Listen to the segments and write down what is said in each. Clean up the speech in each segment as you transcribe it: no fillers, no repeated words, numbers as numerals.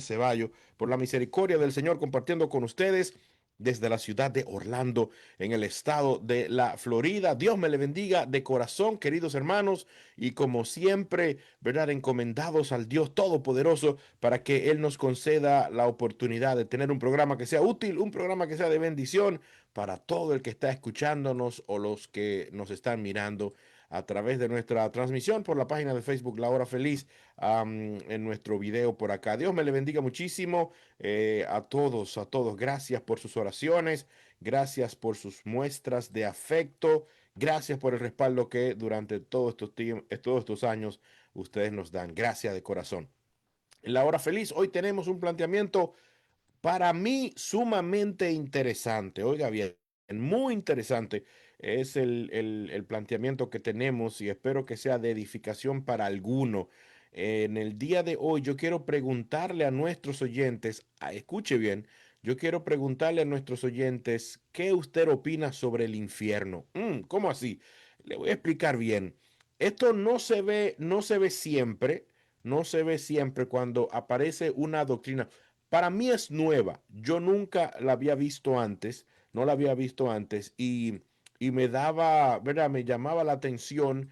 Ceballo, por la misericordia del Señor, compartiendo con ustedes desde la ciudad de Orlando, en el estado de la Florida. Dios me le bendiga de corazón, queridos hermanos, y como siempre, ¿verdad? Encomendados al Dios Todopoderoso para que Él nos conceda la oportunidad de tener un programa que sea útil, un programa que sea de bendición para todo el que está escuchándonos o los que nos están mirando a través de nuestra transmisión por la página de Facebook La Hora Feliz, en nuestro video por acá. Dios me le bendiga muchísimo a todos, a todos. Gracias por sus oraciones, gracias por sus muestras de afecto, gracias por el respaldo que durante todos estos años ustedes nos dan. Gracias de corazón. En La Hora Feliz, hoy tenemos un planteamiento para mí sumamente interesante. Oiga bien, muy interesante es el planteamiento que tenemos y espero que sea de edificación para alguno. En el día de hoy yo quiero preguntarle a nuestros oyentes, escuche bien, yo quiero preguntarle a nuestros oyentes qué usted opina sobre el infierno. ¿Cómo así? Le voy a explicar bien. Esto no se ve siempre, no se ve siempre cuando aparece una doctrina. Para mí es nueva. Yo nunca la había visto antes, no la había visto antes y me daba, ¿verdad? Me llamaba la atención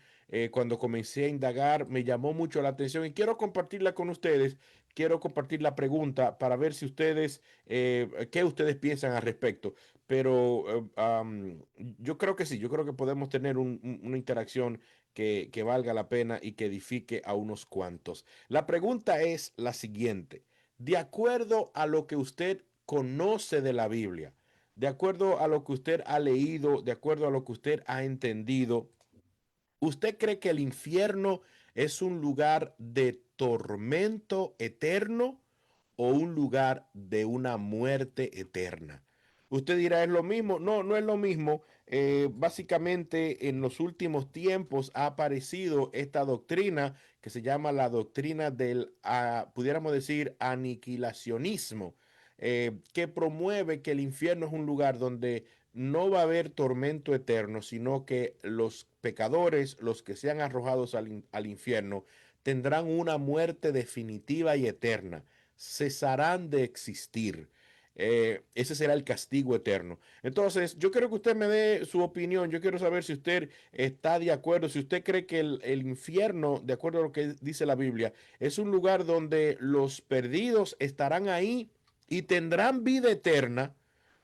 cuando comencé a indagar, me llamó mucho la atención y quiero compartirla con ustedes. Quiero compartir la pregunta para ver si ustedes, qué ustedes piensan al respecto. Pero yo creo que sí, yo creo que podemos tener una interacción que valga la pena y que edifique a unos cuantos. La pregunta es la siguiente. De acuerdo a lo que usted conoce de la Biblia, de acuerdo a lo que usted ha leído, de acuerdo a lo que usted ha entendido, ¿usted cree que el infierno es un lugar de tormento eterno o un lugar de una muerte eterna? Usted dirá, ¿es lo mismo? No, no es lo mismo. Básicamente, en los últimos tiempos ha aparecido esta doctrina que se llama la doctrina del, pudiéramos decir, aniquilacionismo, que promueve que el infierno es un lugar donde no va a haber tormento eterno, sino que los pecadores, los que sean arrojados al infierno, tendrán una muerte definitiva y eterna, cesarán de existir. Ese será el castigo eterno. Entonces, yo quiero que usted me dé su opinión. Yo quiero saber si usted está de acuerdo, si usted cree que el infierno, de acuerdo a lo que dice la Biblia, es un lugar donde los perdidos estarán ahí y tendrán vida eterna,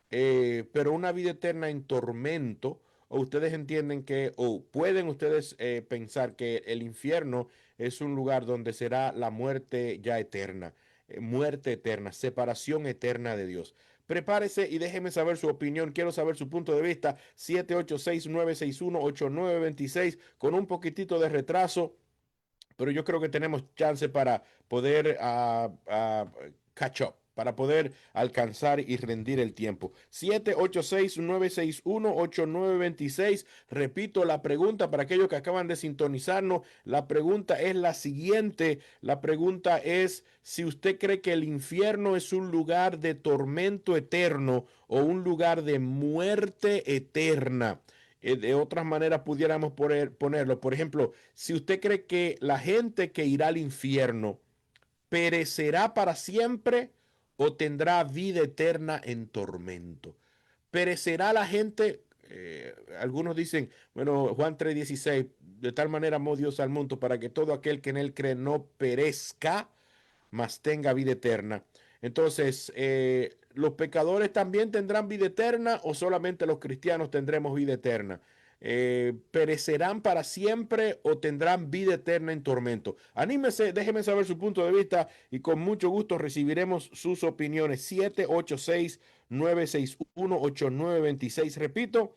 pero una vida eterna en tormento. O ustedes entienden que, o pueden ustedes pensar que el infierno es un lugar donde será la muerte ya eterna, muerte eterna, separación eterna de Dios. Prepárese y déjeme saber su opinión. Quiero saber su punto de vista. 786-961-8926 con un poquitito de retraso, pero yo creo que tenemos chance para poder catch up, para poder alcanzar y rendir el tiempo. 786-961-8926. Repito la pregunta para aquellos que acaban de sintonizarnos. La pregunta es la siguiente. La pregunta es si usted cree que el infierno es un lugar de tormento eterno o un lugar de muerte eterna. De otras maneras pudiéramos ponerlo. Por ejemplo, si usted cree que la gente que irá al infierno perecerá para siempre o tendrá vida eterna en tormento. Perecerá la gente, algunos dicen, bueno, Juan 3:16, de tal manera amó Dios al mundo para que todo aquel que en él cree no perezca, mas tenga vida eterna. Entonces, ¿los pecadores también tendrán vida eterna o solamente los cristianos tendremos vida eterna? ¿Perecerán para siempre o tendrán vida eterna en tormento? Anímese, déjeme saber su punto de vista y con mucho gusto recibiremos sus opiniones. 786-961-8926. Repito,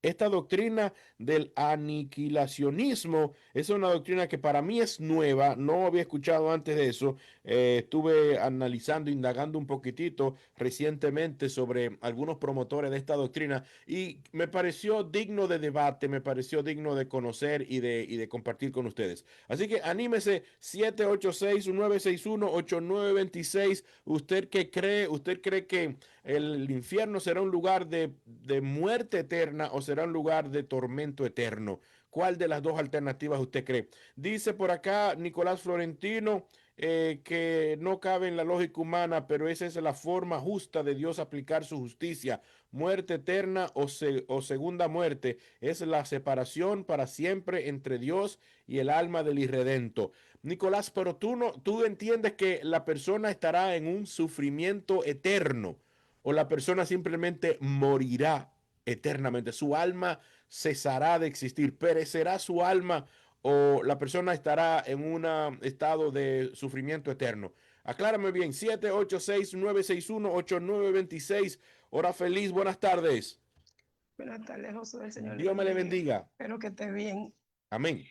esta doctrina del aniquilacionismo es una doctrina que para mí es nueva, no había escuchado antes de eso. Estuve analizando, indagando un poquitito recientemente sobre algunos promotores de esta doctrina y me pareció digno de debate, me pareció digno de conocer y de compartir con ustedes. Así que anímese, 786-961-8926. ¿Usted qué cree? ¿Usted cree que el infierno será un lugar de muerte eterna o será un lugar de tormento eterno? ¿Cuál de las dos alternativas usted cree? Dice por acá Nicolás Florentino, que no cabe en la lógica humana, pero esa es la forma justa de Dios aplicar su justicia. Muerte eterna o segunda muerte es la separación para siempre entre Dios y el alma del irredento. Nicolás, pero tú entiendes que la persona estará en un sufrimiento eterno o la persona simplemente morirá eternamente. Su alma cesará de existir, perecerá su alma o la persona estará en un estado de sufrimiento eterno. Aclárame bien, 786-961-8926. Hora feliz, buenas tardes. Buenas tardes, Josué, el Señor le Dios me le bendiga. bendiga. Espero que esté bien. Amén.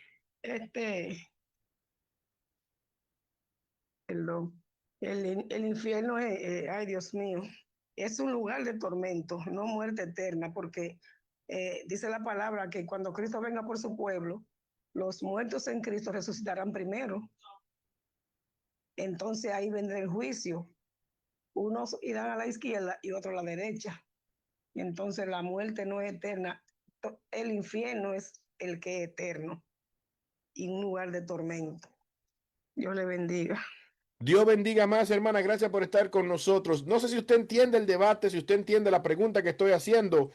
Perdón. El infierno es, ay Dios mío, es un lugar de tormento, no muerte eterna, porque dice la palabra que cuando Cristo venga por su pueblo, los muertos en Cristo resucitarán primero. Entonces ahí vendrá el juicio. Unos irán a la izquierda y otros a la derecha. Y entonces la muerte no es eterna. El infierno es el que es eterno y un lugar de tormento. Dios le bendiga. Dios bendiga más, hermana. Gracias por estar con nosotros. No sé si usted entiende el debate, si usted entiende la pregunta que estoy haciendo.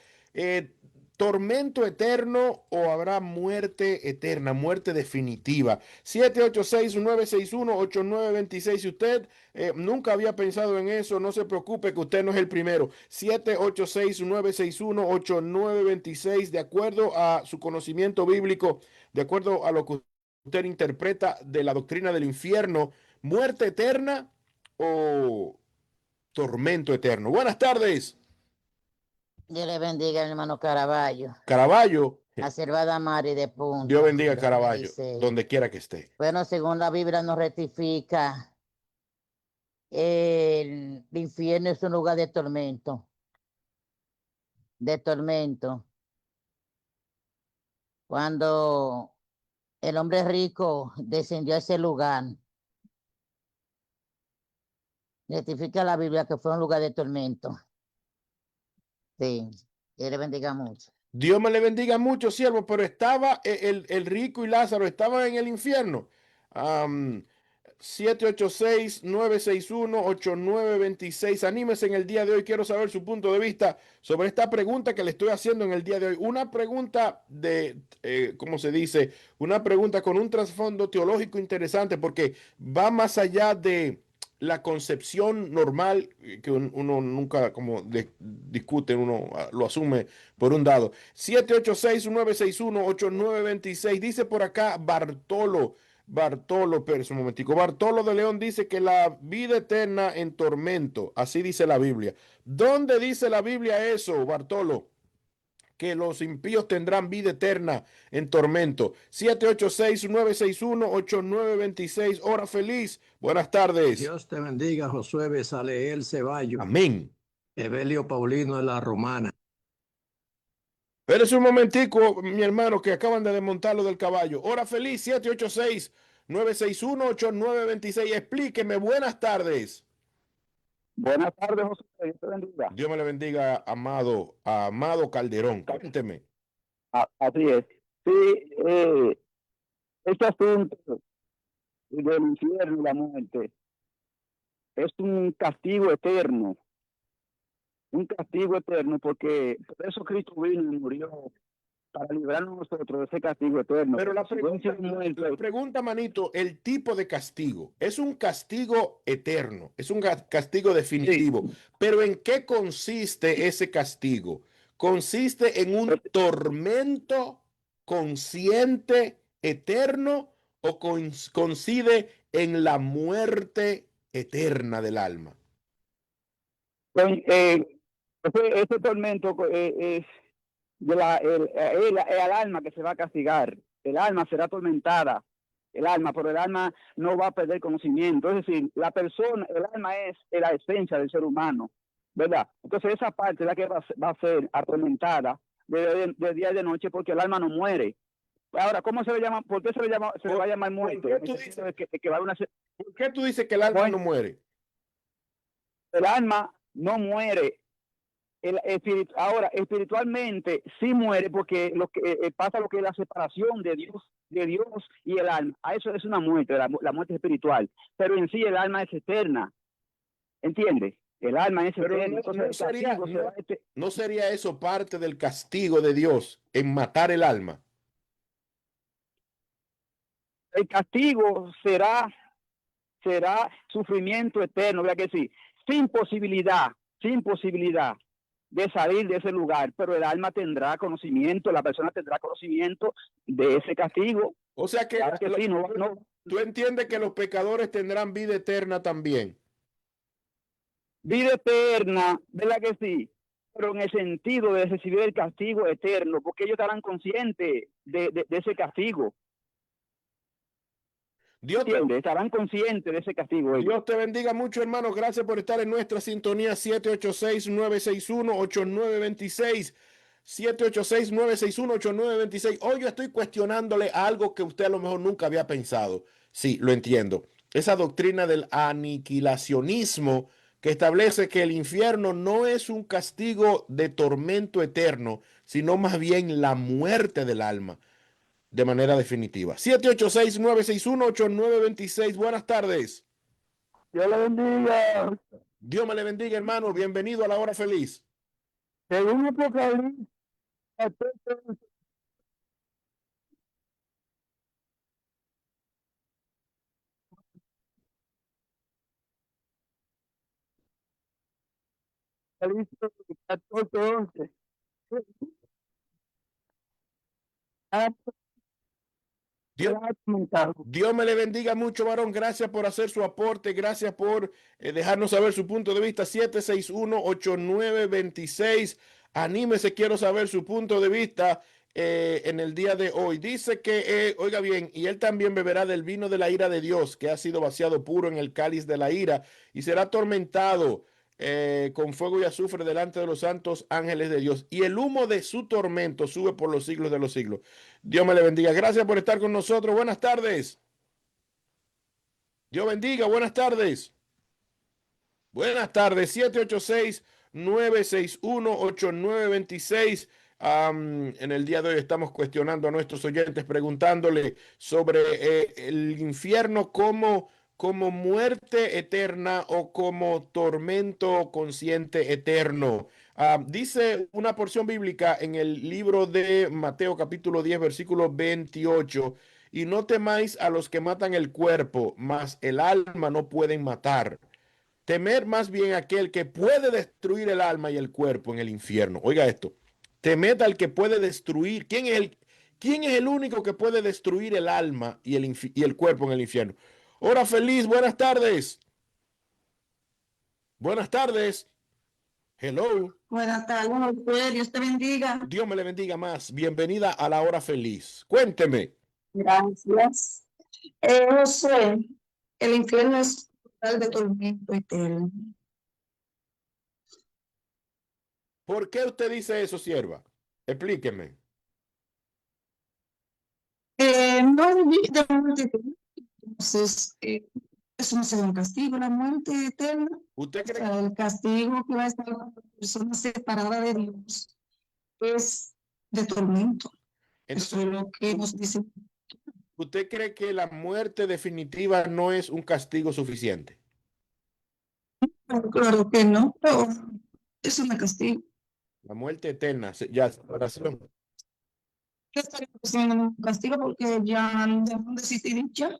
¿Tormento eterno o habrá muerte eterna, muerte definitiva? 786-961-8926. Si usted nunca había pensado en eso, no se preocupe que usted no es el primero. 786-961-8926. De acuerdo a su conocimiento bíblico, de acuerdo a lo que usted interpreta de la doctrina del infierno, muerte eterna o tormento eterno. Buenas tardes. Dios le bendiga, hermano Caraballo. Caraballo. A Cervada Mari de Punta. Dios bendiga Caraballo, donde quiera que esté. Bueno, según la Biblia nos rectifica, el infierno es un lugar de tormento. De tormento. Cuando el hombre rico descendió a ese lugar, rectifica la Biblia que fue un lugar de tormento. Sí, Dios le bendiga mucho. Dios me le bendiga mucho, siervo, pero estaba el rico y Lázaro estaban en el infierno. 786-961-8926. Anímese en el día de hoy. Quiero saber su punto de vista sobre esta pregunta que le estoy haciendo en el día de hoy. Una pregunta ¿cómo se dice? Una pregunta con un trasfondo teológico interesante porque va más allá de la concepción normal que uno nunca discute, uno lo asume por un dado. 786-961-8926. Dice por acá Bartolo, pero un momentico. Bartolo de León dice que la vida eterna en tormento. Así dice la Biblia. ¿Dónde dice la Biblia eso, Bartolo? Que los impíos tendrán vida eterna en tormento. 786-961-8926. Hora feliz. Buenas tardes. Dios te bendiga, Josué Besaleel Ceballos. Amén. Evelio Paulino de la Romana. Pero es un momentico, mi hermano, que acaban de desmontarlo del caballo. Hora feliz, 786-961-8926. Explíqueme, buenas tardes. Buenas tardes, José. Dios te bendiga. Dios me le bendiga, amado Calderón. Cuénteme. Así es. Sí, este asunto del infierno y la muerte es un castigo eterno. Un castigo eterno, porque por eso Cristo vino y murió para librarnos nosotros de ese castigo eterno. Pero la pregunta, manito, el tipo de castigo. Es un castigo eterno, es un castigo definitivo. Sí. Pero ¿en qué consiste ese castigo? ¿Consiste en un tormento consciente eterno o consiste en la muerte eterna del alma? Ese tormento es el alma que se va a castigar. El alma será atormentada, pero el alma no va a perder conocimiento. Es decir, el alma es la esencia del ser humano, ¿verdad? Entonces esa parte es la que va a ser atormentada de día y de noche, porque el alma no muere. Ahora, ¿cómo se le llama? ¿Por qué se le va a llamar muerte? ¿Por qué tú dices que el alma no muere? El alma no muere Ahora, espiritualmente sí muere porque pasa lo que es la separación de Dios y el alma. A eso es una muerte, la muerte espiritual. Pero en sí el alma es eterna, ¿entiendes? El alma es Pero eterna. Entonces, el castigo será ¿no sería eso parte del castigo de Dios en matar el alma? el castigo será sufrimiento eterno, ¿verdad que sí? Sin posibilidad de salir de ese lugar, pero el alma tendrá conocimiento, la persona tendrá conocimiento de ese castigo. O sea que, Claro que sí, tú entiendes que los pecadores tendrán vida eterna también. vida eterna, ¿verdad que sí? Pero en el sentido de recibir el castigo eterno, porque ellos estarán conscientes de ese castigo. Dios te, ¿Entiendes? Estarán conscientes de ese castigo. Dios te bendiga mucho, hermano. Gracias por estar en nuestra sintonía 786-961-8926. 786-961-8926. Hoy yo estoy cuestionándole algo que usted a lo mejor nunca había pensado. Sí, lo entiendo. Esa doctrina del aniquilacionismo que establece que el infierno no es un castigo de tormento eterno, sino más bien la muerte del alma de manera definitiva. 786-961-8926. Buenas tardes. Dios le bendiga. Dios me le bendiga, hermano. Bienvenido a la hora feliz. Según Apocalipsis, Apocalipsis 14:11. Dios, Dios me le bendiga mucho, varón. Gracias por hacer su aporte. Gracias por dejarnos saber su punto de vista. 761-8926. Anímese, quiero saber su punto de vista en el día de hoy. Dice que, oiga bien, y él también beberá del vino de la ira de Dios, que ha sido vaciado puro en el cáliz de la ira, y será atormentado con fuego y azufre delante de los santos ángeles de Dios. Y el humo de su tormento sube por los siglos de los siglos. Dios me le bendiga. Gracias por estar con nosotros. Buenas tardes. Dios bendiga. Buenas tardes. Buenas tardes. 786-961-8926. En el día de hoy estamos cuestionando a nuestros oyentes, preguntándole sobre el infierno como muerte eterna o como tormento consciente eterno. Dice una porción bíblica en el libro de Mateo capítulo 10 versículo 28, y no temáis a los que matan el cuerpo, mas el alma no pueden matar. Temer más bien aquel que puede destruir el alma y el cuerpo en el infierno. Oiga esto, temed al que puede destruir. ¿Quién es el único que puede destruir el alma y el cuerpo en el infierno? Hora feliz, buenas tardes. Buenas tardes. Hello. Buenas tardes, Dios te bendiga. Dios me le bendiga más. Bienvenida a la hora feliz. Cuénteme. Gracias. Josué, el infierno es total de tormento eterno. ¿Por qué usted dice eso, sierva? Explíqueme. No es de muerte eterna. Entonces, eso no será un castigo, la muerte eterna. ¿Usted O cree sea, el castigo que va a estar la persona separada de Dios es de tormento. Eso es lo que nos dice. ¿Usted cree que la muerte definitiva no es un castigo suficiente? Claro que no, pero es un castigo. La muerte eterna, ya, oración. Yo estaría recibiendo un castigo porque ya no decidí ya.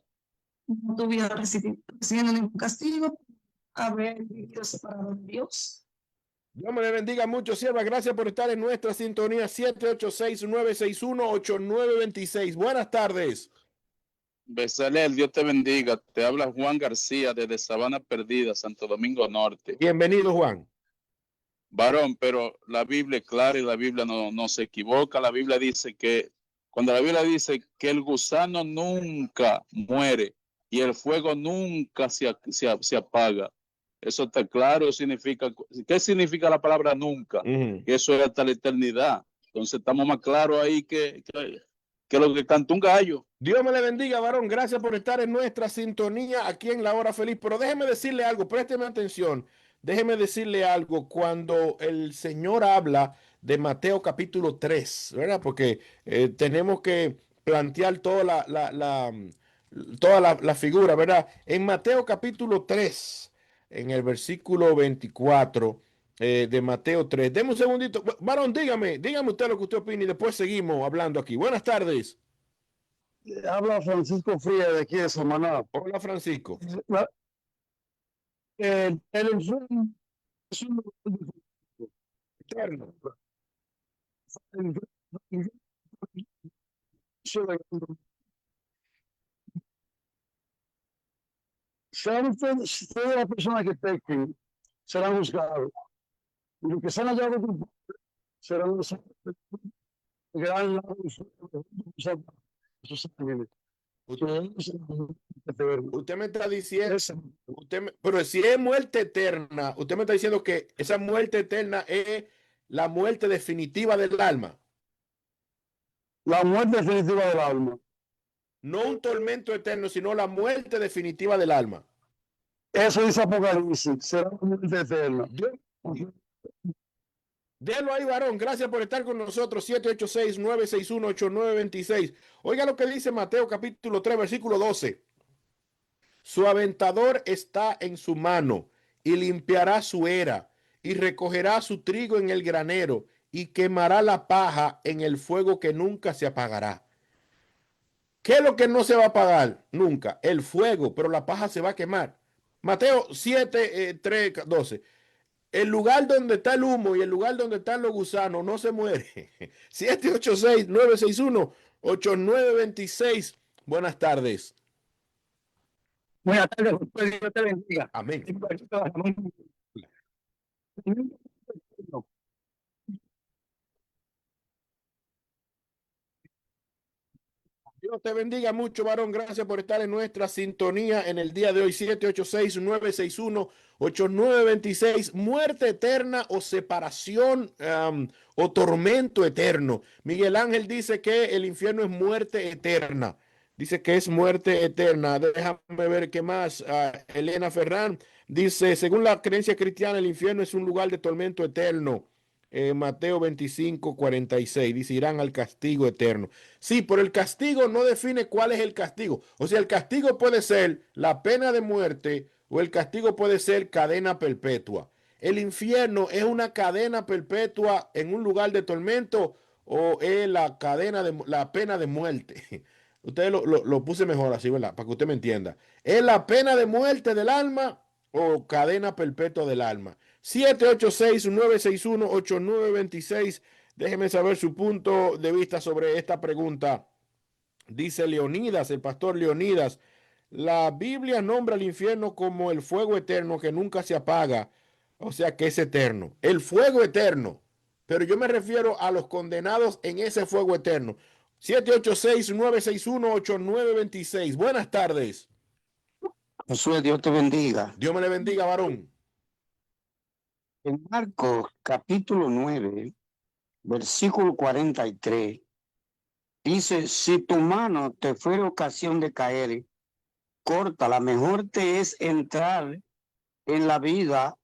No tuviera recibiendo ningún castigo, haber vivido separado de Dios. Dios me le bendiga mucho, sierva. Gracias por estar en nuestra sintonía 786-961-8926. Buenas tardes. Bezalel, Dios te bendiga. Te habla Juan García desde Sabana Perdida, Santo Domingo Norte. Bienvenido, Juan. Varón, pero la Biblia es clara y la Biblia no se equivoca. La Biblia dice que, cuando la Biblia dice que el gusano nunca muere y el fuego nunca se apaga, eso está claro. ¿Qué significa la palabra nunca? Que eso es hasta la eternidad. Entonces estamos más claros ahí que lo que canta un gallo. Dios me le bendiga, varón. Gracias por estar en nuestra sintonía aquí en La Hora Feliz. Pero déjeme decirle algo, présteme atención. déjeme decirle algo, cuando el Señor habla de Mateo capítulo 3, ¿verdad? Porque tenemos que plantear toda la figura, ¿verdad? En Mateo capítulo 3, en el versículo 24 de Mateo 3. Deme un segundito. Varón, dígame usted lo que usted opina y después seguimos hablando aquí. Buenas tardes. Habla Francisco Fría de aquí de Samaná. Hola, Francisco. El enfermo es un eterno. Sean ustedes, todas las personas que pequen serán juzgados. Y los que sean hallados culpables serán los gran lago de sus ángeles. Usted me está diciendo, pero si es muerte eterna, usted me está diciendo que esa muerte eterna es la muerte definitiva del alma. La muerte definitiva del alma. No un tormento eterno, sino la muerte definitiva del alma. Eso dice Apocalipsis, será la muerte eterna. Déjalo ahí, varón. Gracias por estar con nosotros. 786-961-8926. Oiga lo que dice Mateo capítulo 3, versículo 12. Su aventador está en su mano y limpiará su era y recogerá su trigo en el granero y quemará la paja en el fuego que nunca se apagará. ¿Qué es lo que no se va a apagar nunca? El fuego, pero la paja se va a quemar. Mateo 7, 3, 12. El lugar donde está el humo y el lugar donde están los gusanos no se muere. 786-961-8926. Buenas tardes. Buenas tardes, Dios te bendiga. Amén. Dios te bendiga mucho, varón. Gracias por estar en nuestra sintonía en el día de hoy. 786-961-8926. Muerte eterna o separación o tormento eterno. Miguel Ángel dice que el infierno es muerte eterna. Dice que es muerte eterna. Déjame ver qué más. Elena Ferrán dice, según la creencia cristiana, el infierno es un lugar de tormento eterno. Mateo 25:46 dice, irán al castigo eterno. Sí, pero el castigo no define cuál es el castigo. O sea, el castigo puede ser la pena de muerte o el castigo puede ser cadena perpetua. El infierno es una cadena perpetua en un lugar de tormento o es la pena de muerte. Ustedes lo puse mejor así, ¿verdad? Para que usted me entienda. ¿Es la pena de muerte del alma o cadena perpetua del alma? 786-961-8926. Déjeme saber su punto de vista sobre esta pregunta. Dice Leonidas, el pastor Leonidas, la Biblia nombra al infierno como el fuego eterno que nunca se apaga, o sea que es eterno. El fuego eterno, pero yo me refiero a los condenados en ese fuego eterno. 786-961-8926. Buenas tardes. Josué, Dios te bendiga. Dios me le bendiga, varón. En Marcos capítulo 9, versículo 43, dice, si tu mano te fuera ocasión de caer, córtala. Mejor te es entrar en la vida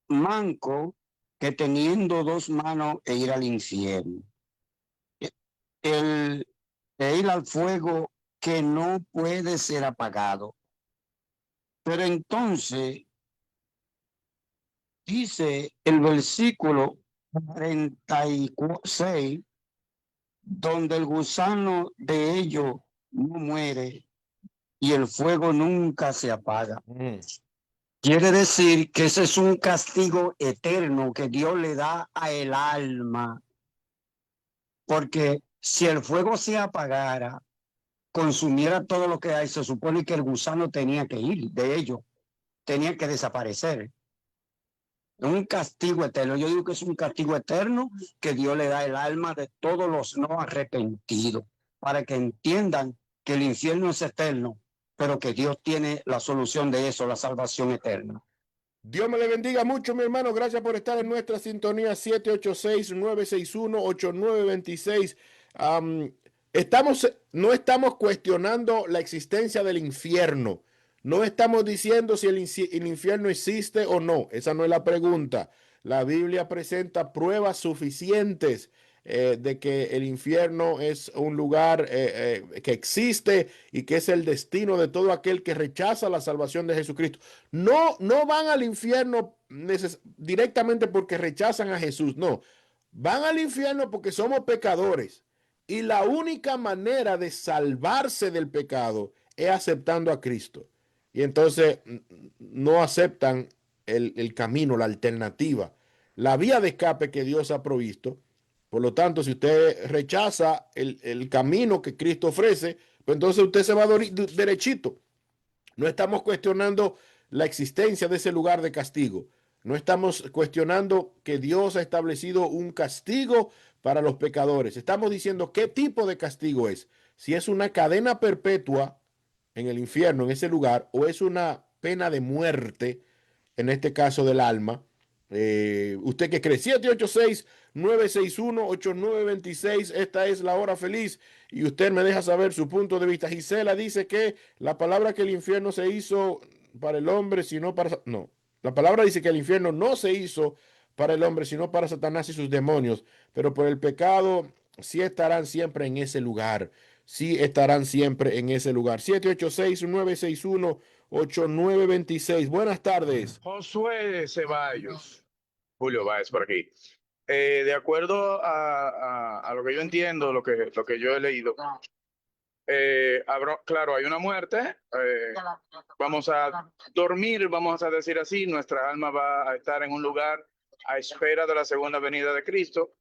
manco que teniendo dos manos e ir al infierno. El ir al fuego que no puede ser apagado. Pero entonces dice el versículo 46, donde el gusano de ellos no muere y el fuego nunca se apaga. Quiere decir que ese es un castigo eterno que Dios le da a el alma. Porque si el fuego se apagara, consumiera todo lo que hay, se supone que el gusano tenía que ir de ellos, tenía que desaparecer. Un castigo eterno. Yo digo que es un castigo eterno que Dios le da al alma de todos los no arrepentidos, para que entiendan que el infierno es eterno, pero que Dios tiene la solución de eso, la salvación eterna. Dios me le bendiga mucho, mi hermano. Gracias por estar en nuestra sintonía. 786-961-8926. No estamos cuestionando la existencia del infierno. No estamos diciendo si el infierno existe o no. Esa no es la pregunta. La Biblia presenta pruebas suficientes de que el infierno es un lugar que existe y que es el destino de todo aquel que rechaza la salvación de Jesucristo. No, no van al infierno directamente porque rechazan a Jesús, no. Van al infierno porque somos pecadores. Y la única manera de salvarse del pecado es aceptando a Cristo. Y entonces no aceptan el camino, la alternativa, la vía de escape que Dios ha provisto. Por lo tanto, si usted rechaza el camino que Cristo ofrece, pues entonces usted se va derechito. No estamos cuestionando la existencia de ese lugar de castigo. No estamos cuestionando que Dios ha establecido un castigo para los pecadores. Estamos diciendo qué tipo de castigo es. Si es una cadena perpetua en el infierno, en ese lugar, o es una pena de muerte, en este caso del alma. ¿Usted qué cree? 786-961-8926. Esta es la hora feliz y usted me deja saber su punto de vista. Gisela dice que la palabra que el infierno se hizo para el hombre, sino para... No, la palabra dice que el infierno no se hizo para el hombre, sino para Satanás y sus demonios, pero por el pecado sí estarán siempre en ese lugar. Sí estarán siempre en ese lugar. 786-961-8926. Buenas tardes. Josué Ceballos, Julio Báez por aquí. De acuerdo a lo que yo entiendo, lo que yo he leído, claro, hay una muerte, vamos a dormir, vamos a decir así, nuestra alma va a estar en un lugar a espera de la segunda venida de Cristo,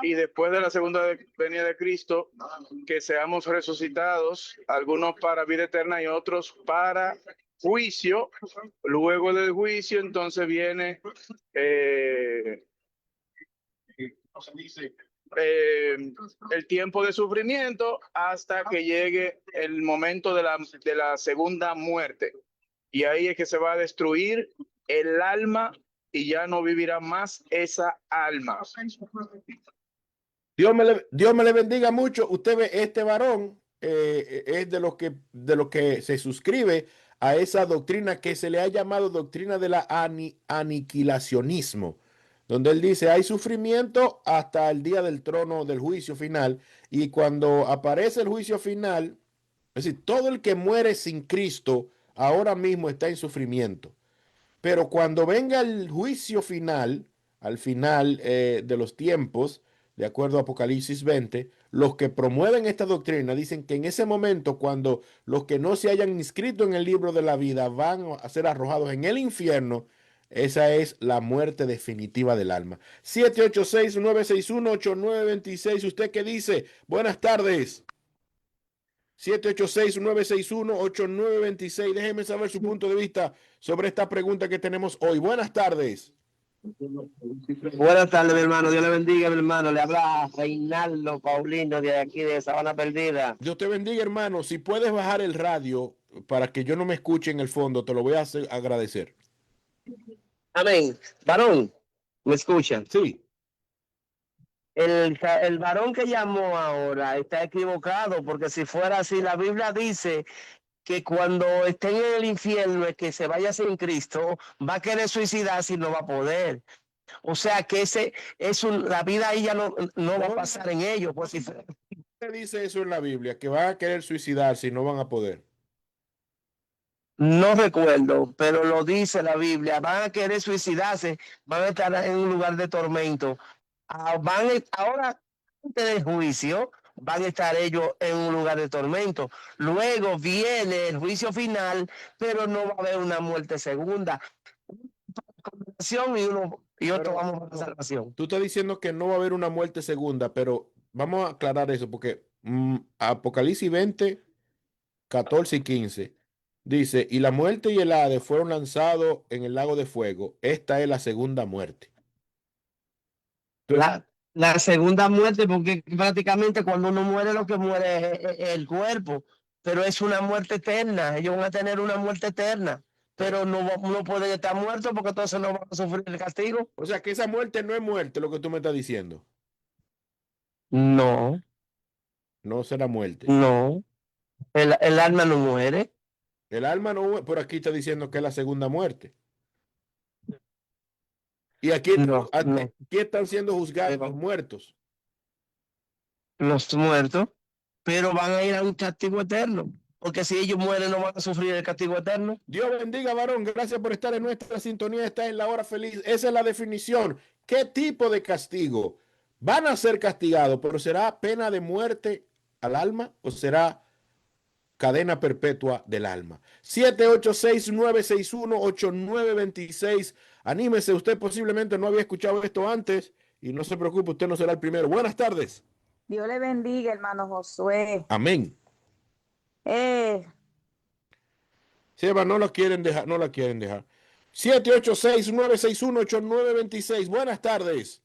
y después de la segunda venida de Cristo, que seamos resucitados, algunos para vida eterna y otros para juicio. Luego del juicio, entonces viene el tiempo de sufrimiento hasta que llegue el momento de la segunda muerte. Y ahí es que se va a destruir el alma y ya no vivirá más esa alma. Dios me le bendiga mucho. Usted ve, este varón es de los que se suscribe a esa doctrina que se le ha llamado doctrina de la aniquilacionismo, donde él dice hay sufrimiento hasta el día del trono del juicio final, y cuando aparece el juicio final, es decir, todo el que muere sin Cristo ahora mismo está en sufrimiento. Pero cuando venga el juicio final, al final de los tiempos, de acuerdo a Apocalipsis 20, los que promueven esta doctrina dicen que en ese momento, cuando los que no se hayan inscrito en el libro de la vida van a ser arrojados en el infierno, esa es la muerte definitiva del alma. 786-961-8926. ¿Usted qué dice? Buenas tardes. 786-961-8926. Déjeme saber su punto de vista sobre esta pregunta que tenemos hoy. Buenas tardes. Buenas tardes, mi hermano. Dios le bendiga, mi hermano. Le habla Reinaldo Paulino de aquí de Sabana Perdida. Dios te bendiga, hermano. Si puedes bajar el radio para que yo no me escuche en el fondo, te lo voy a agradecer. Amén. Varón, ¿me escuchan? Sí. El varón que llamó ahora está equivocado, porque si fuera así, la Biblia dice que cuando estén en el infierno, el que se vaya sin Cristo va a querer suicidarse y no va a poder. O sea que la vida ahí ya no va a pasar en ellos. Pues si ¿Qué dice eso en la Biblia? Que van a querer suicidarse y no van a poder. no recuerdo, pero lo dice la Biblia. Van a querer suicidarse, van a estar en un lugar de tormento. Ahora, antes del juicio, van a estar ellos en un lugar de tormento. Luego viene el juicio final, pero no va a haber una muerte segunda. Y otro vamos a la salvación. Tú estás diciendo que no va a haber una muerte segunda, pero vamos a aclarar eso porque Apocalipsis 20, 14 y 15 dice, y la muerte y el Hades fueron lanzados en el lago de fuego. Esta es la segunda muerte. La segunda muerte, porque prácticamente cuando uno muere, lo que muere es el cuerpo, pero es una muerte eterna. Ellos van a tener una muerte eterna, pero no pueden estar muertos porque entonces no van a sufrir el castigo. O sea que esa muerte no es muerte, lo que tú me estás diciendo. No. No será muerte. No. El alma no muere. El alma no, por aquí está diciendo que es la segunda muerte. Y aquí, No, no. aquí están siendo juzgados los muertos. Los muertos, pero van a ir a un castigo eterno. Porque si ellos mueren, no van a sufrir el castigo eterno. Dios bendiga, varón. Gracias por estar en nuestra sintonía. Está en la hora feliz. Esa es la definición. ¿Qué tipo de castigo? Van a ser castigados, pero ¿será pena de muerte al alma o será cadena perpetua del alma? 786-961-8926. Anímese, usted posiblemente no había escuchado esto antes y no se preocupe, usted no será el primero. Buenas tardes. Dios le bendiga, hermano Josué. Amén. Seba, no la quieren dejar, no la quieren dejar. 786-961-8926. Buenas tardes.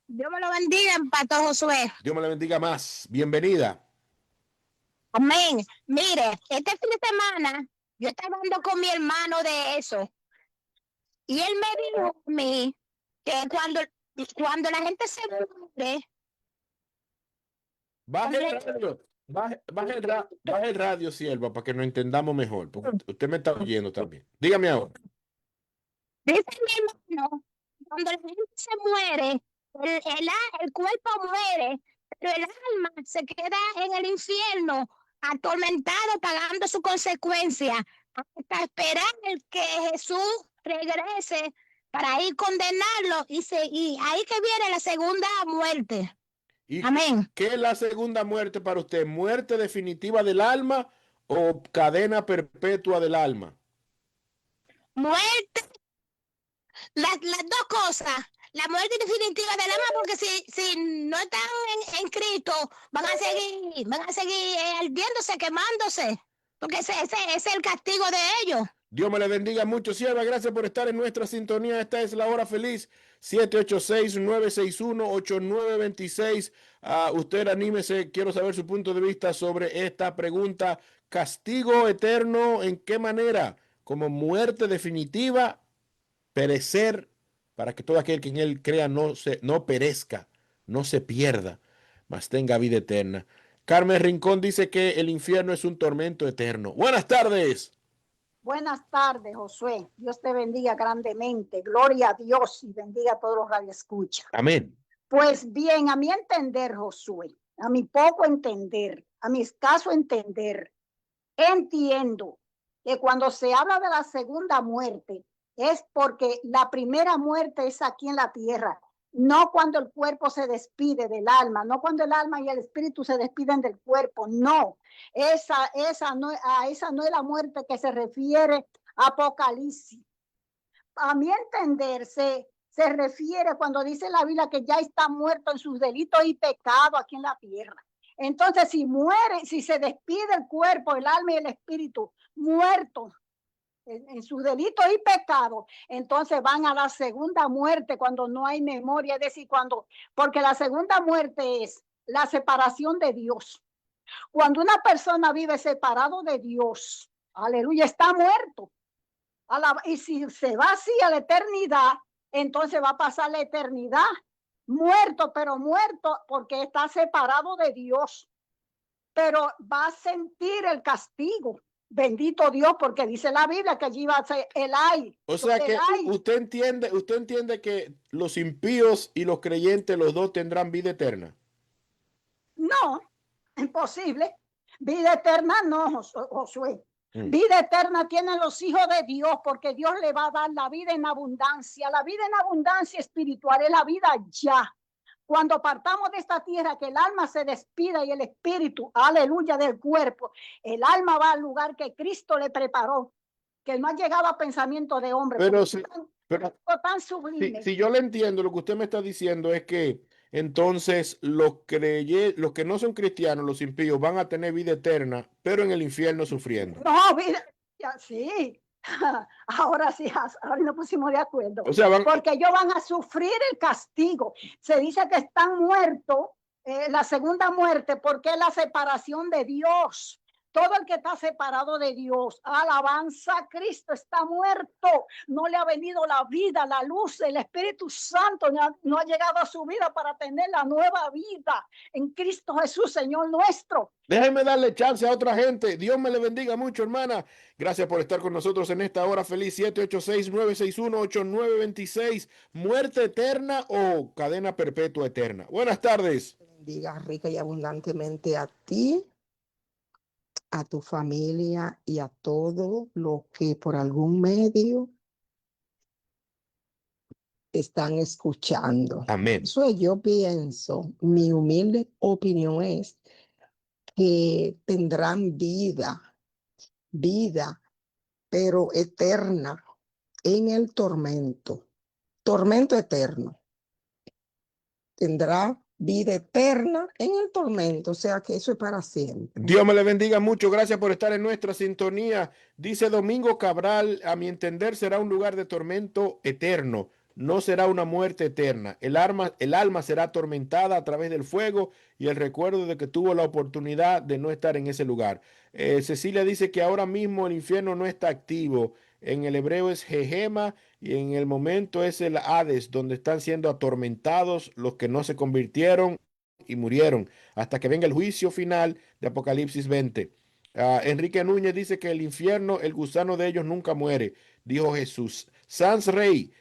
Dios me lo bendiga, Pastor Josué. Dios me la bendiga más. Bienvenida. Amén. Mire, este fin de semana yo estaba hablando con mi hermano de eso. Y él me dijo a mí que cuando la gente se muere. Baje el radio. Baje el radio, sierva, para que nos entendamos mejor. Porque usted me está oyendo también. Dígame ahora. Dice mi hermano, cuando la gente se muere, el cuerpo muere, pero el alma se queda en el infierno, atormentado, pagando su consecuencia, hasta esperar que Jesús regrese para ir condenarlo, y ahí que viene la segunda muerte. ¿Y amén? ¿Qué es la segunda muerte para usted? ¿Muerte definitiva del alma o cadena perpetua del alma? Muerte, las dos cosas. La muerte definitiva del alma, porque si no están en Cristo, van a seguir ardiéndose, quemándose, porque ese es el castigo de ellos. Dios me le bendiga mucho, sierva. Gracias por estar en nuestra sintonía. Esta es la hora feliz. 786-961-8926. Usted anímese. Quiero saber su punto de vista sobre esta pregunta. ¿Castigo eterno en qué manera? ¿Como muerte definitiva? ¿Perecer? Para que todo aquel que en él crea no perezca, no se pierda, mas tenga vida eterna. Carmen Rincón dice que el infierno es un tormento eterno. Buenas tardes. Buenas tardes, Josué. Dios te bendiga grandemente. Gloria a Dios y bendiga a todos los radioescuchas. Amén. Pues bien, a mi entender, Josué, a mi poco entender, a mi escaso entender, entiendo que cuando se habla de la segunda muerte es porque la primera muerte es aquí en la tierra, no cuando el cuerpo se despide del alma, no cuando el alma y el espíritu se despiden del cuerpo, no. Esa no es la muerte que se refiere a Apocalipsis. A mi entender, se refiere cuando dice la Biblia que ya está muerto en sus delitos y pecados aquí en la tierra. Entonces, si muere, si se despide el cuerpo, el alma y el espíritu muertos en sus delitos y pecados, entonces van a la segunda muerte cuando no hay memoria, es decir, porque la segunda muerte es la separación de Dios. Cuando una persona vive separado de Dios, aleluya, está muerto. Y si se va así a la eternidad, entonces va a pasar la eternidad muerto, pero muerto porque está separado de Dios. Pero va a sentir el castigo. Bendito Dios, porque dice la Biblia que allí va a ser el ay. O sea que usted entiende que los impíos y los creyentes, los dos tendrán vida eterna. No, imposible. Vida eterna no, Josué. Vida eterna tienen los hijos de Dios, porque Dios le va a dar la vida en abundancia. La vida en abundancia espiritual es la vida ya. Cuando partamos de esta tierra, que el alma se despida y el espíritu, aleluya, del cuerpo, el alma va al lugar que Cristo le preparó, que no ha llegado a pensamiento de hombre. Pero tan sublime. Si yo le entiendo, lo que usted me está diciendo es que entonces los que no son cristianos, los impíos, van a tener vida eterna, pero en el infierno sufriendo. No, vida, ya, sí. Ahora sí, ahora nos pusimos de acuerdo. O sea, porque ellos van a sufrir el castigo. Se dice que están muertos, la segunda muerte, porque es la separación de Dios. Todo el que está separado de Dios, alabanza a Cristo, está muerto. No le ha venido la vida, la luz, el Espíritu Santo no ha llegado a su vida para tener la nueva vida en Cristo Jesús, Señor nuestro. Déjenme darle chance a otra gente. Dios me le bendiga mucho, hermana. Gracias por estar con nosotros en esta hora feliz. 786-961-8926. ¿Muerte eterna o cadena perpetua eterna? Buenas tardes. Bendiga rica y abundantemente a ti, a tu familia y a todos los que por algún medio están escuchando. Amén. Eso yo pienso, mi humilde opinión es que tendrán vida, pero eterna en el tormento eterno. Tendrá vida eterna en el tormento, o sea que eso es para siempre. Dios me le bendiga mucho. Gracias por estar en nuestra sintonía. Dice Domingo Cabral, a mi entender será un lugar de tormento eterno, no será una muerte eterna. El alma será atormentada a través del fuego y el recuerdo de que tuvo la oportunidad de no estar en ese lugar. Cecilia dice que ahora mismo el infierno no está activo. En el hebreo es Jehema y en el momento es el Hades, donde están siendo atormentados los que no se convirtieron y murieron hasta que venga el juicio final de Apocalipsis 20. Enrique Núñez dice que el infierno, el gusano de ellos nunca muere, dijo Jesús. Sans Rey,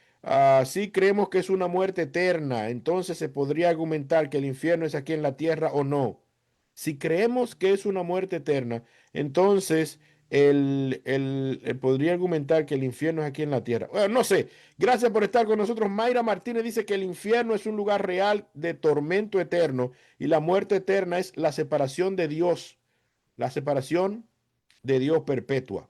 sí creemos que es una muerte eterna, entonces se podría argumentar que el infierno es aquí en la tierra o no. Si creemos que es una muerte eterna, entonces podría argumentar que el infierno es aquí en la tierra. Bueno, no sé. Gracias por estar con nosotros. Mayra Martínez dice que el infierno es un lugar real de tormento eterno y la muerte eterna es la separación de Dios, la separación de Dios perpetua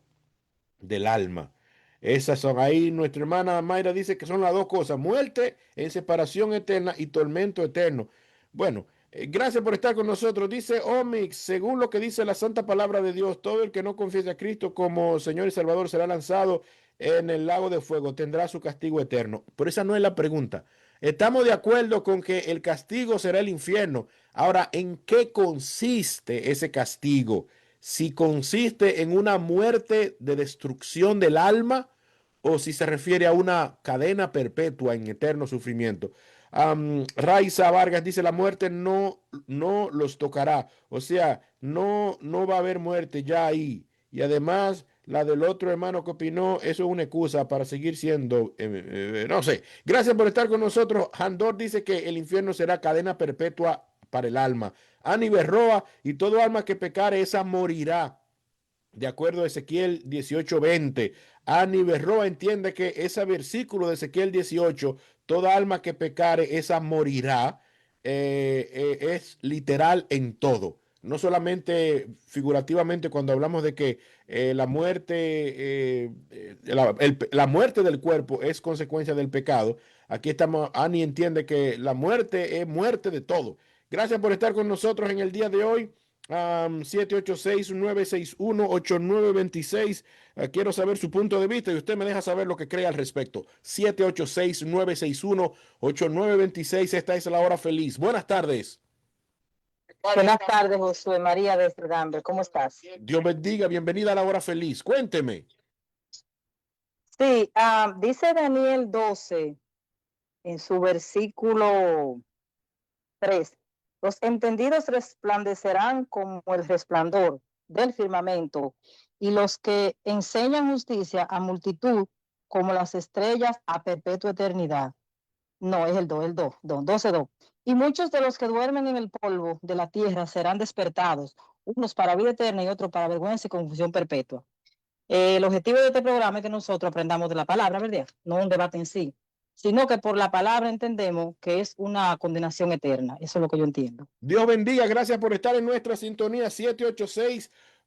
del alma. Esas son ahí. Nuestra hermana Mayra dice que son las dos cosas: muerte en separación eterna y tormento eterno. Bueno. Gracias por estar con nosotros. Dice Omix, según lo que dice la santa palabra de Dios, todo el que no confiese a Cristo como Señor y Salvador será lanzado en el lago de fuego, tendrá su castigo eterno. Pero esa no es la pregunta. Estamos de acuerdo con que el castigo será el infierno. Ahora, ¿en qué consiste ese castigo? Si consiste en una muerte de destrucción del alma o si se refiere a una cadena perpetua en eterno sufrimiento. Raiza Vargas dice la muerte no los tocará, o sea, no va a haber muerte ya ahí. Y además la del otro hermano que opinó, eso es una excusa para seguir siendo, no sé. Gracias por estar con nosotros. Handor dice que el infierno será cadena perpetua para el alma. Ani Berroa, y todo alma que pecare, esa morirá. De acuerdo a Ezequiel 18:20. Ani Berroa entiende que ese versículo de Ezequiel 18, toda alma que pecare, esa morirá, es literal en todo. No solamente figurativamente cuando hablamos de que la muerte del cuerpo es consecuencia del pecado. Aquí estamos, Ani entiende que la muerte es muerte de todo. Gracias por estar con nosotros en el día de hoy. 786-961-8926. Quiero saber su punto de vista y usted me deja saber lo que cree al respecto. 786-961-8926. Esta es la hora feliz. Buenas tardes. Buenas tardes, Josué María desde Denver. ¿Cómo estás? Dios bendiga. Bienvenida a la hora feliz. Cuénteme. Sí, dice Daniel 12 en su versículo 3. Los entendidos resplandecerán como el resplandor del firmamento, y los que enseñan justicia a multitud como las estrellas a perpetua eternidad. No, es el 12:2. Y muchos de los que duermen en el polvo de la tierra serán despertados, unos para vida eterna y otros para vergüenza y confusión perpetua. El objetivo de este programa es que nosotros aprendamos de la palabra, ¿verdad? No un debate en sí, sino que por la palabra entendemos que es una condenación eterna. Eso es lo que yo entiendo. Dios bendiga. Gracias por estar en nuestra sintonía.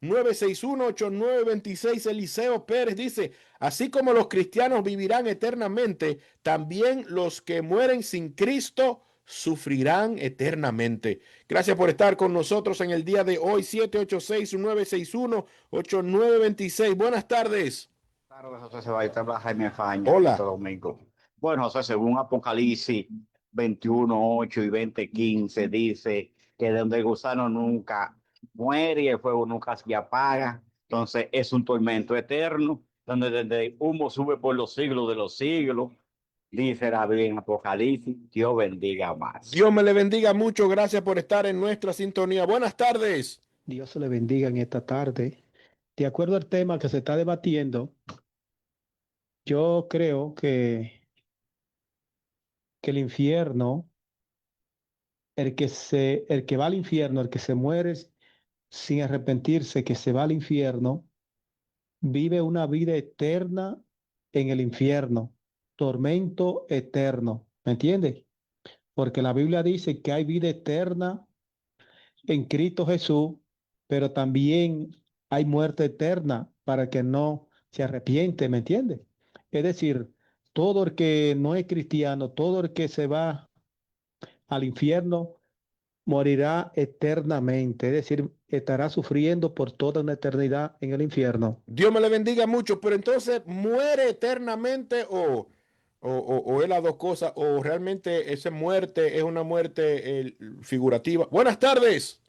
786-961-8926. Eliseo Pérez dice, así como los cristianos vivirán eternamente, también los que mueren sin Cristo sufrirán eternamente. Gracias por estar con nosotros en el día de hoy. 786-961-8926. Buenas tardes. Claro, José se va a ir a Jaime Faña. Hola. Domingo. Bueno, José, según Apocalipsis 21:8 y 20:15 dice que donde el gusano nunca muere y el fuego nunca se apaga. Entonces es un tormento eterno, donde desde el humo sube por los siglos de los siglos. Dice la Biblia en Apocalipsis. Dios bendiga más. Dios me le bendiga mucho. Gracias por estar en nuestra sintonía. Buenas tardes. Dios se le bendiga en esta tarde. De acuerdo al tema que se está debatiendo, yo creo que el infierno, el que va al infierno, el que se muere sin arrepentirse, que se va al infierno, vive una vida eterna en el infierno, tormento eterno. ¿Me entiendes? Porque la Biblia dice que hay vida eterna en Cristo Jesús, pero también hay muerte eterna para que no se arrepiente, ¿me entiendes? Es decir, todo el que no es cristiano, todo el que se va al infierno, morirá eternamente, es decir, estará sufriendo por toda una eternidad en el infierno. Dios me le bendiga mucho, pero entonces muere eternamente o es las dos cosas, o realmente esa muerte es una muerte figurativa. Buenas tardes.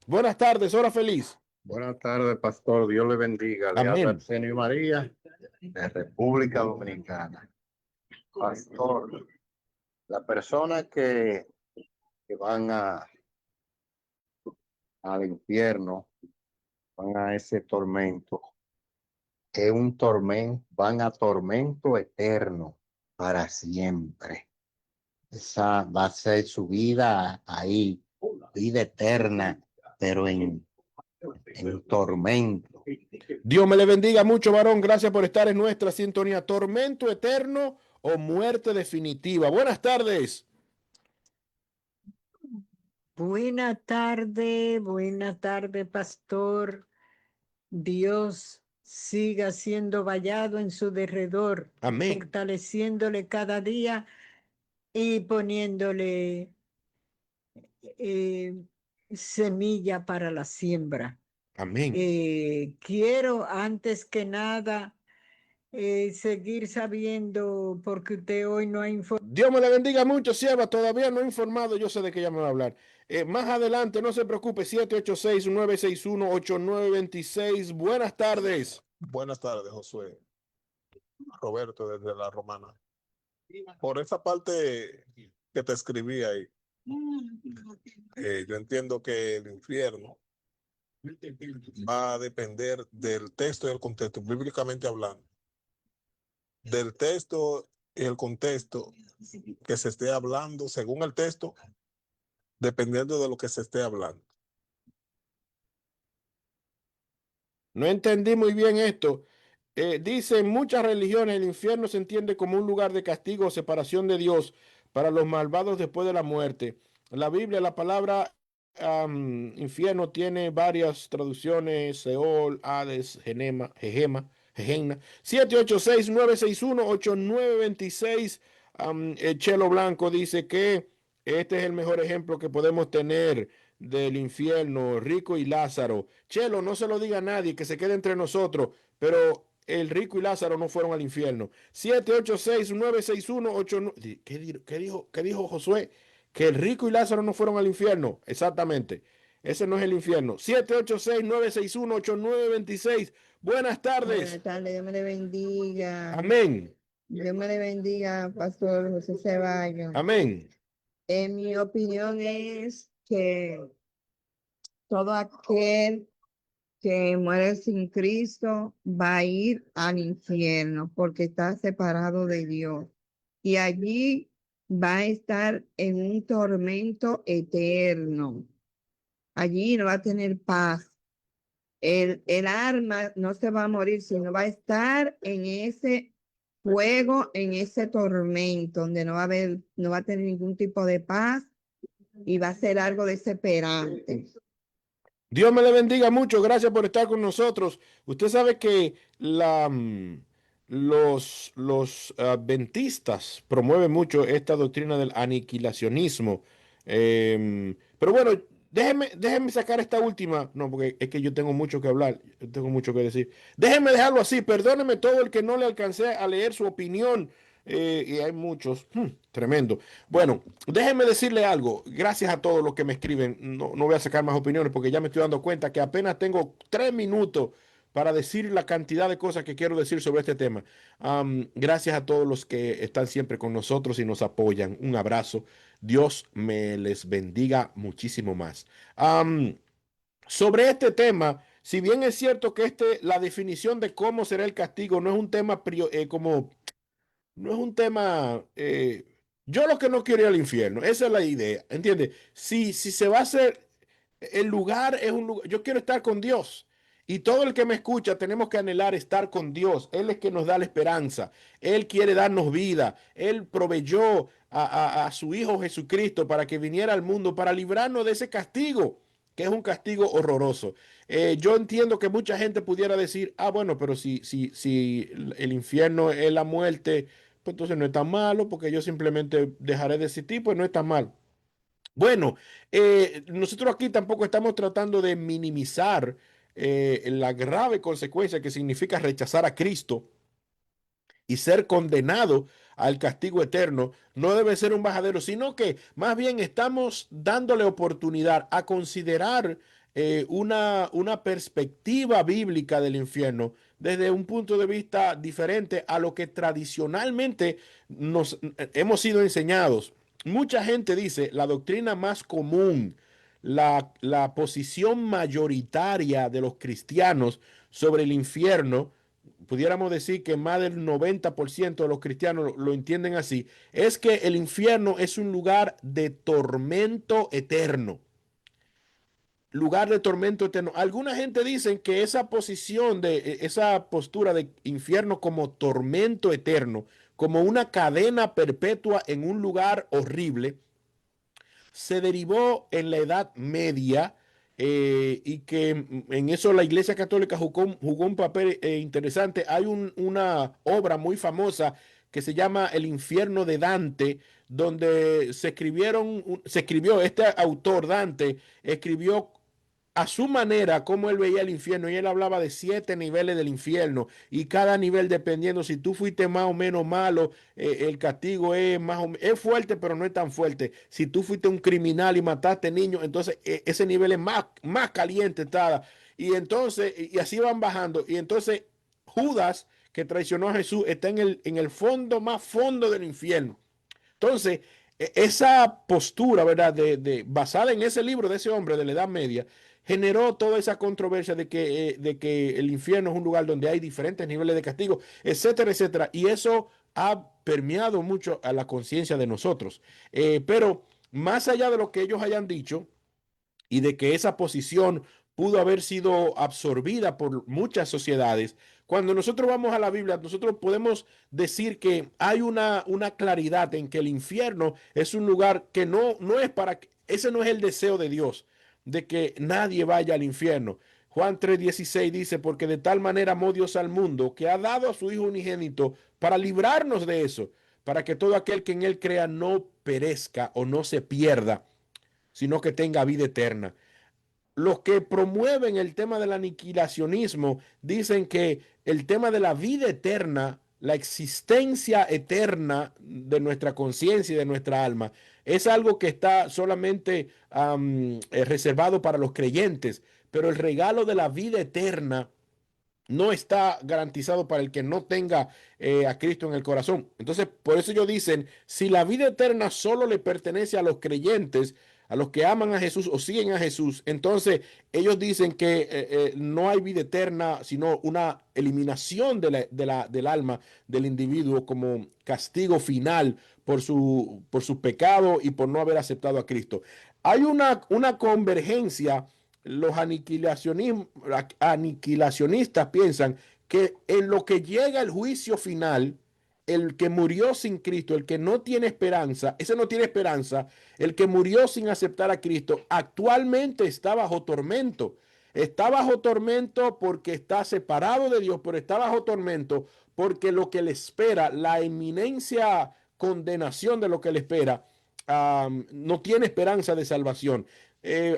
Buenas tardes, hora feliz. Buenas tardes, pastor. Dios le bendiga. Le Amén. habla Arsenio María, de República Dominicana. Pastor, las personas que van al infierno, van a ese tormento, es un tormento, van a tormento eterno para siempre. Esa va a ser su vida ahí, vida eterna, pero en tormento. Dios me le bendiga mucho, varón. Gracias por estar en nuestra sintonía. Tormento eterno o muerte definitiva. Buenas tardes. Buena tarde, pastor. Dios siga siendo vallado en su derredor, amén, fortaleciéndole cada día y poniéndole semilla para la siembra. Amén. Quiero antes que nada seguir sabiendo, porque usted hoy no ha informado. Dios me le bendiga mucho, sierva. Todavía no he informado, yo sé de qué ella me va a hablar. Más adelante, no se preocupe, 786-961-8926. Buenas tardes. Buenas tardes, Josué. Roberto, desde La Romana. Por esa parte que te escribí ahí, yo entiendo que el infierno va a depender del texto y el contexto, bíblicamente hablando. Del texto y el contexto que se esté hablando, según el texto, dependiendo de lo que se esté hablando. No entendí muy bien esto. Dice, en muchas religiones el infierno se entiende como un lugar de castigo o separación de Dios para los malvados después de la muerte. La Biblia, la palabra infierno tiene varias traducciones: Seol, Hades, Gehenna. 786-961-8926. Chelo Blanco dice que este es el mejor ejemplo que podemos tener del infierno, rico y Lázaro. Chelo, no se lo diga a nadie, que se quede entre nosotros, pero el rico y Lázaro no fueron al infierno. 786-961-89. ¿Qué dijo Josué? Que el rico y Lázaro no fueron al infierno. Exactamente. Ese no es el infierno. 786-961-8926. Buenas tardes. Buenas tardes, Dios me le bendiga. Amén. Dios me le bendiga, pastor José Ceballos. Amén. Mi opinión es que todo aquel que muere sin Cristo va a ir al infierno porque está separado de Dios. Y allí va a estar en un tormento eterno. Allí no va a tener paz. El alma no se va a morir, sino va a estar en ese fuego, en ese tormento, donde no va a tener ningún tipo de paz y va a ser algo desesperante. Dios me le bendiga mucho. Gracias por estar con nosotros. Usted sabe que los adventistas promueven mucho esta doctrina del aniquilacionismo. Pero bueno, déjenme sacar esta última. No, porque es que yo tengo mucho que hablar. Yo tengo mucho que decir. Déjenme dejarlo así. Perdóneme todo el que no le alcancé a leer su opinión y hay muchos. Tremendo. Bueno, déjenme decirle algo. Gracias a todos los que me escriben. No voy a sacar más opiniones porque ya me estoy dando cuenta que apenas tengo 3 minutos para decir la cantidad de cosas que quiero decir sobre este tema. Gracias a todos los que están siempre con nosotros y nos apoyan. Un abrazo. Dios me les bendiga muchísimo más. Sobre este tema, si bien es cierto que la definición de cómo será el castigo no es un tema no es un tema, yo lo que no quiero ir al infierno, esa es la idea, ¿entiendes? Si se va a hacer, el lugar es un lugar, yo quiero estar con Dios. Y todo el que me escucha tenemos que anhelar estar con Dios. Él es que nos da la esperanza. Él quiere darnos vida. Él proveyó a su Hijo Jesucristo para que viniera al mundo, para librarnos de ese castigo, que es un castigo horroroso. Yo entiendo que mucha gente pudiera decir, bueno, pero si el infierno es la muerte, pues entonces no es tan malo, porque yo simplemente dejaré de existir, pues no es tan mal. Bueno, nosotros aquí tampoco estamos tratando de minimizar la grave consecuencia que significa rechazar a Cristo y ser condenado al castigo eterno. No debe ser un bajadero, sino que más bien estamos dándole oportunidad a considerar una perspectiva bíblica del infierno desde un punto de vista diferente a lo que tradicionalmente nos hemos sido enseñados. Mucha gente dice la doctrina más común, la posición mayoritaria de los cristianos sobre el infierno, pudiéramos decir que más del 90% de los cristianos lo entienden así, es que el infierno es un lugar de tormento eterno. Lugar de tormento eterno. Alguna gente dice que esa esa postura de infierno como tormento eterno, como una cadena perpetua en un lugar horrible, se derivó en la Edad Media, y que en eso la Iglesia Católica jugó un papel interesante. Hay una obra muy famosa que se llama El infierno de Dante, donde se escribió, este autor Dante escribió a su manera cómo él veía el infierno, y él hablaba de 7 niveles del infierno, y cada nivel, dependiendo si tú fuiste más o menos malo, el castigo es es fuerte, pero no es tan fuerte. Si tú fuiste un criminal y mataste niños, entonces ese nivel es más caliente está. Y entonces, y así van bajando. Y entonces Judas, que traicionó a Jesús, está en el fondo, más fondo del infierno. Entonces, esa postura, ¿verdad? Basada en ese libro de ese hombre de la Edad Media, generó toda esa controversia de que el infierno es un lugar donde hay diferentes niveles de castigo, etcétera, etcétera. Y eso ha permeado mucho a la conciencia de nosotros. Pero más allá de lo que ellos hayan dicho y de que esa posición pudo haber sido absorbida por muchas sociedades, cuando nosotros vamos a la Biblia, nosotros podemos decir que hay una claridad en que el infierno es un lugar que no es ese no es el deseo de Dios, de que nadie vaya al infierno. Juan 3:16 dice, porque de tal manera amó Dios al mundo que ha dado a su Hijo unigénito para librarnos de eso, para que todo aquel que en él crea no perezca o no se pierda, sino que tenga vida eterna. Los que promueven el tema del aniquilacionismo dicen que el tema de la vida eterna, la existencia eterna de nuestra conciencia y de nuestra alma, es algo que está solamente reservado para los creyentes, pero el regalo de la vida eterna no está garantizado para el que no tenga a Cristo en el corazón. Entonces, por eso ellos dicen, si la vida eterna solo le pertenece a los creyentes, a los que aman a Jesús o siguen a Jesús, entonces ellos dicen que no hay vida eterna, sino una eliminación del alma del individuo como castigo final por su pecado y por no haber aceptado a Cristo. Hay una convergencia. Los aniquilacionistas piensan que en lo que llega el juicio final, el que murió sin Cristo, el que no tiene esperanza, ese no tiene esperanza, el que murió sin aceptar a Cristo, actualmente está bajo tormento. Está bajo tormento porque está separado de Dios, pero está bajo tormento porque lo que le espera, la inminencia condenación de lo que le espera, no tiene esperanza de salvación.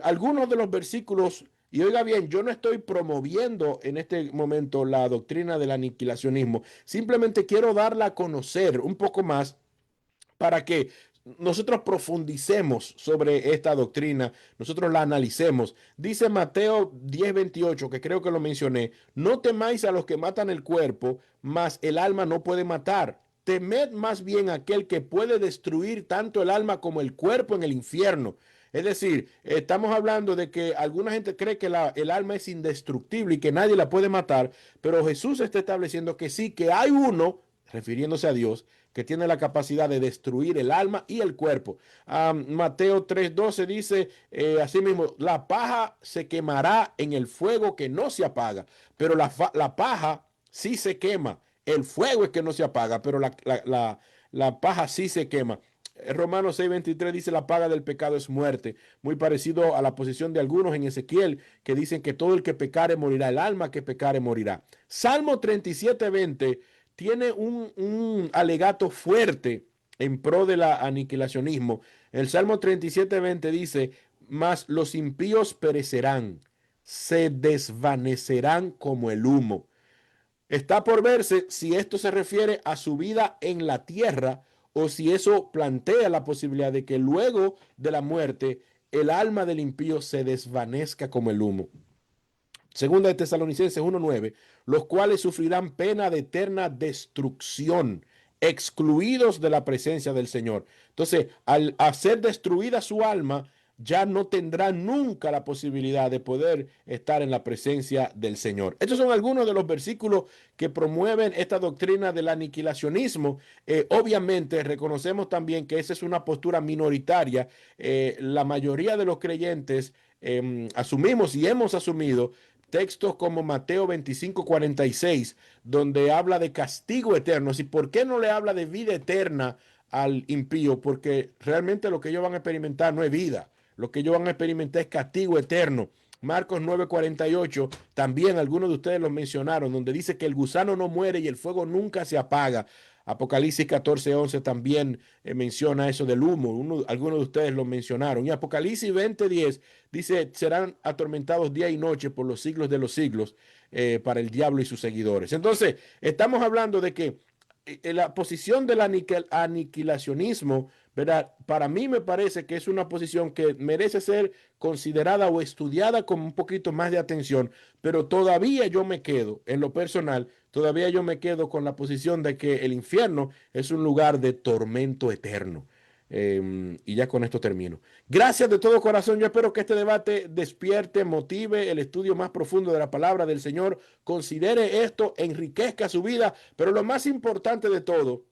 Algunos de los versículos Y oiga bien, yo no estoy promoviendo en este momento la doctrina del aniquilacionismo. Simplemente quiero darla a conocer un poco más para que nosotros profundicemos sobre esta doctrina, nosotros la analicemos. Dice Mateo 10:28, que creo que lo mencioné: no temáis a los que matan el cuerpo, mas el alma no puede matar. Temed más bien a aquel que puede destruir tanto el alma como el cuerpo en el infierno. Es decir, estamos hablando de que alguna gente cree que el alma es indestructible y que nadie la puede matar, pero Jesús está estableciendo que sí, que hay uno, refiriéndose a Dios, que tiene la capacidad de destruir el alma y el cuerpo. Mateo 3:12 dice, asimismo, la paja se quemará en el fuego que no se apaga, pero la paja sí se quema. El fuego es que no se apaga, pero la paja sí se quema. Romanos 6:23 dice, la paga del pecado es muerte, muy parecido a la posición de algunos en Ezequiel, que dicen que todo el que pecare morirá, el alma que pecare morirá. Salmo 37:20 tiene un alegato fuerte en pro del aniquilacionismo. El Salmo 37:20 dice, mas los impíos perecerán, se desvanecerán como el humo. Está por verse si esto se refiere a su vida en la tierra o si eso plantea la posibilidad de que luego de la muerte el alma del impío se desvanezca como el humo. Segunda de Tesalonicenses 1:9, los cuales sufrirán pena de eterna destrucción, excluidos de la presencia del Señor. Entonces, al hacer destruida su alma, ya no tendrá nunca la posibilidad de poder estar en la presencia del Señor. Estos son algunos de los versículos que promueven esta doctrina del aniquilacionismo. Obviamente, reconocemos también que esa es una postura minoritaria. La mayoría de los creyentes asumimos y hemos asumido textos como Mateo 25:46, donde habla de castigo eterno. ¿Y por qué no le habla de vida eterna al impío? Porque realmente lo que ellos van a experimentar no es vida. Lo que ellos van a experimentar es castigo eterno. Marcos 9:48, también algunos de ustedes lo mencionaron, donde dice que el gusano no muere y el fuego nunca se apaga. Apocalipsis 14:11 también menciona eso del humo. Algunos de ustedes lo mencionaron. Y Apocalipsis 20:10 dice, serán atormentados día y noche por los siglos de los siglos para el diablo y sus seguidores. Entonces, estamos hablando de que la posición del aniquilacionismo, ¿verdad? Para mí me parece que es una posición que merece ser considerada o estudiada con un poquito más de atención, pero todavía yo me quedo, en lo personal, todavía yo me quedo con la posición de que el infierno es un lugar de tormento eterno. Y ya con esto termino. Gracias de todo corazón. Yo espero que este debate despierte, motive el estudio más profundo de la palabra del Señor. Considere esto, enriquezca su vida, pero lo más importante de todo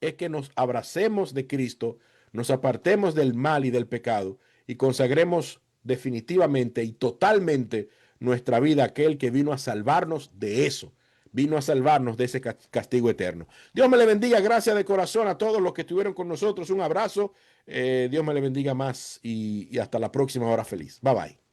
es que nos abracemos de Cristo, nos apartemos del mal y del pecado y consagremos definitivamente y totalmente nuestra vida a aquel que vino a salvarnos de eso. Vino a salvarnos de ese castigo eterno. Dios me le bendiga. Gracias de corazón a todos los que estuvieron con nosotros. Un abrazo. Dios me le bendiga más y hasta la próxima hora feliz. Bye bye.